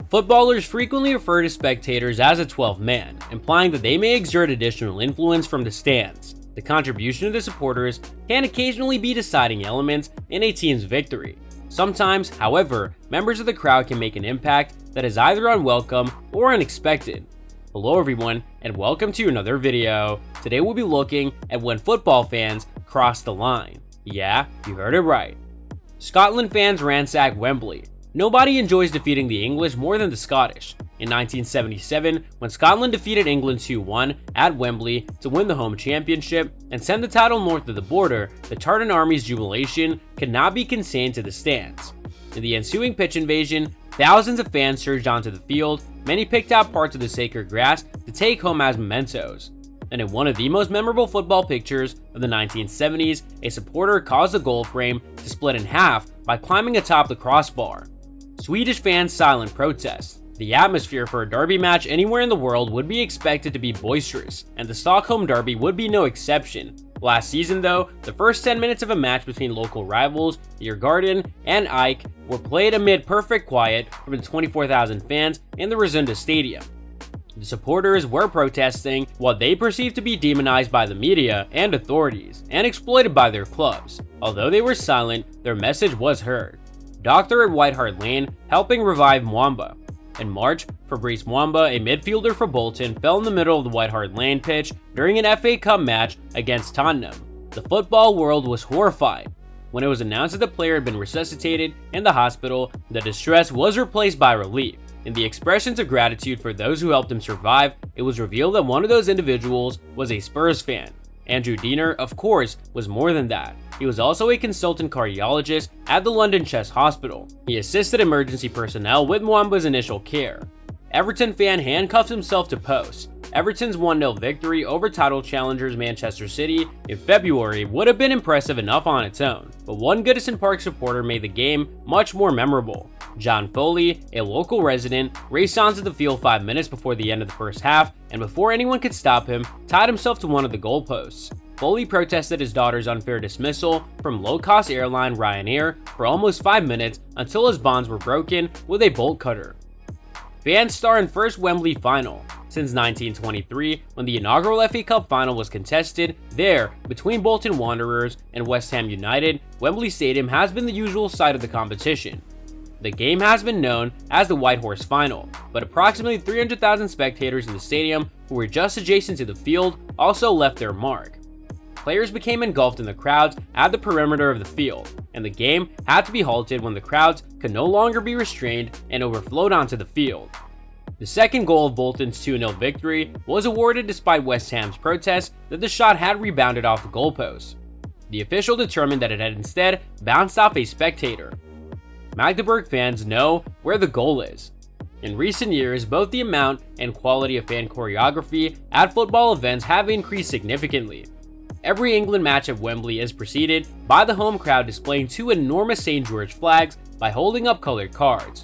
Footballers frequently refer to spectators as a 12th man, implying that they may exert additional influence from the stands. The contribution of the supporters can occasionally be deciding elements in a team's victory. Sometimes, however, members of the crowd can make an impact that is either unwelcome or unexpected. Hello everyone, and welcome to another video. Today we'll be looking at when football fans cross the line. Yeah, you heard it right. Scotland fans ransack Wembley. Nobody enjoys defeating the English more than the Scottish. In 1977, when Scotland defeated England 2-1 at Wembley to win the home championship and send the title north of the border, the Tartan Army's jubilation could not be contained to the stands. In the ensuing pitch invasion, thousands of fans surged onto the field. Many picked out parts of the sacred grass to take home as mementos. And in one of the most memorable football pictures of the 1970s, a supporter caused the goal frame to split in half by climbing atop the crossbar. Swedish fans' silent protest. The atmosphere for a derby match anywhere in the world would be expected to be boisterous, and the Stockholm Derby would be no exception. Last season though, the first 10 minutes of a match between local rivals, Djurgården and AIK, were played amid perfect quiet from the 24,000 fans in the Rosunda Stadium. The supporters were protesting what they perceived to be demonized by the media and authorities, and exploited by their clubs. Although they were silent, their message was heard. Doctor at White Hart Lane helping revive Mwamba. In March, Fabrice Mwamba, a midfielder for Bolton, fell in the middle of the White Hart Lane pitch during an FA Cup match against Tottenham. The football world was horrified. When it was announced that the player had been resuscitated in the hospital, the distress was replaced by relief. In the expressions of gratitude for those who helped him survive, it was revealed that one of those individuals was a Spurs fan. Andrew Diener, of course, was more than that. He was also a consultant cardiologist at the London Chest Hospital. He assisted emergency personnel with Mwamba's initial care. Everton fan handcuffs himself to post. Everton's 1-0 victory over title challengers Manchester City in February would have been impressive enough on its own, but one Goodison Park supporter made the game much more memorable. John Foley, a local resident, raced onto the field 5 minutes before the end of the first half, and before anyone could stop him, tied himself to one of the goalposts. Foley protested his daughter's unfair dismissal from low-cost airline Ryanair for almost 5 minutes until his bonds were broken with a bolt cutter. Fans star in first Wembley final. Since 1923, when the inaugural FA Cup final was contested there between Bolton Wanderers and West Ham United, Wembley Stadium has been the usual site of the competition. The game has been known as the White Horse Final, but approximately 300,000 spectators in the stadium who were just adjacent to the field also left their mark. Players became engulfed in the crowds at the perimeter of the field, and the game had to be halted when the crowds could no longer be restrained and overflowed onto the field. The second goal of Bolton's 2-0 victory was awarded despite West Ham's protest that the shot had rebounded off the goalpost. The official determined that it had instead bounced off a spectator. Magdeburg fans know where the goal is. In recent years, both the amount and quality of fan choreography at football events have increased significantly. Every England match at Wembley is preceded by the home crowd displaying two enormous St. George flags by holding up colored cards.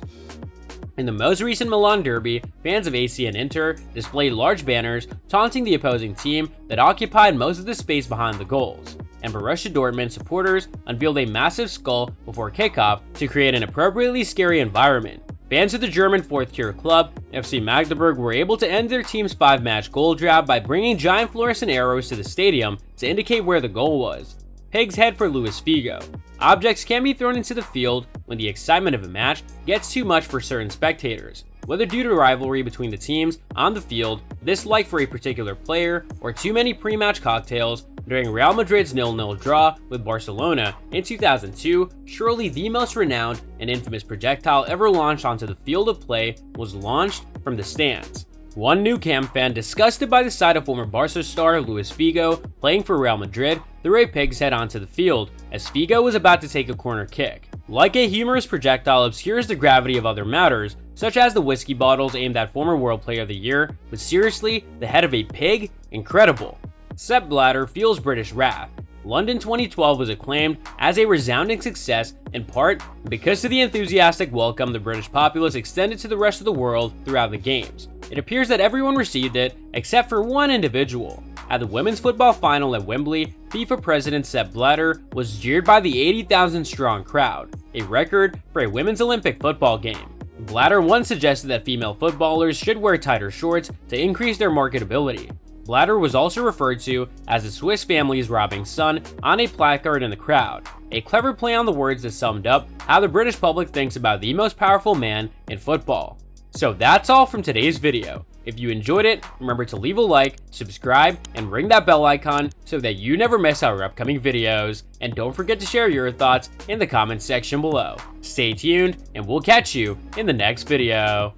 In the most recent Milan derby, fans of AC and Inter displayed large banners taunting the opposing team that occupied most of the space behind the goals. And Borussia Dortmund supporters unveiled a massive skull before kickoff to create an appropriately scary environment. Fans of the German fourth-tier club, FC Magdeburg, were able to end their team's 5-match goal drought by bringing giant fluorescent arrows to the stadium to indicate where the goal was. Pig's head for Luis Figo. Objects can be thrown into the field when the excitement of a match gets too much for certain spectators, whether due to rivalry between the teams on the field, dislike for a particular player, or too many pre-match cocktails. During Real Madrid's 0-0 draw with Barcelona in 2002, surely the most renowned and infamous projectile ever launched onto the field of play was launched from the stands. One Nou Camp fan, disgusted by the sight of former Barca star Luis Figo playing for Real Madrid, threw a pig's head onto the field as Figo was about to take a corner kick. Like a humorous projectile obscures the gravity of other matters, such as the whiskey bottles aimed at former World Player of the Year, but seriously, the head of a pig? Incredible. Sepp Blatter feels British wrath. London 2012 was acclaimed as a resounding success in part because of the enthusiastic welcome the British populace extended to the rest of the world throughout the games. It appears that everyone received it except for one individual. At the women's football final at Wembley, FIFA president Sepp Blatter was jeered by the 80,000 strong crowd, a record for a women's Olympic football game. Blatter once suggested that female footballers should wear tighter shorts to increase their marketability. Blatter was also referred to as the Swiss family's robbing son on a placard in the crowd, a clever play on the words that summed up how the British public thinks about the most powerful man in football. So that's all from today's video. If you enjoyed it, remember to leave a like, subscribe, and ring that bell icon so that you never miss our upcoming videos. And don't forget to share your thoughts in the comments section below. Stay tuned, and we'll catch you in the next video.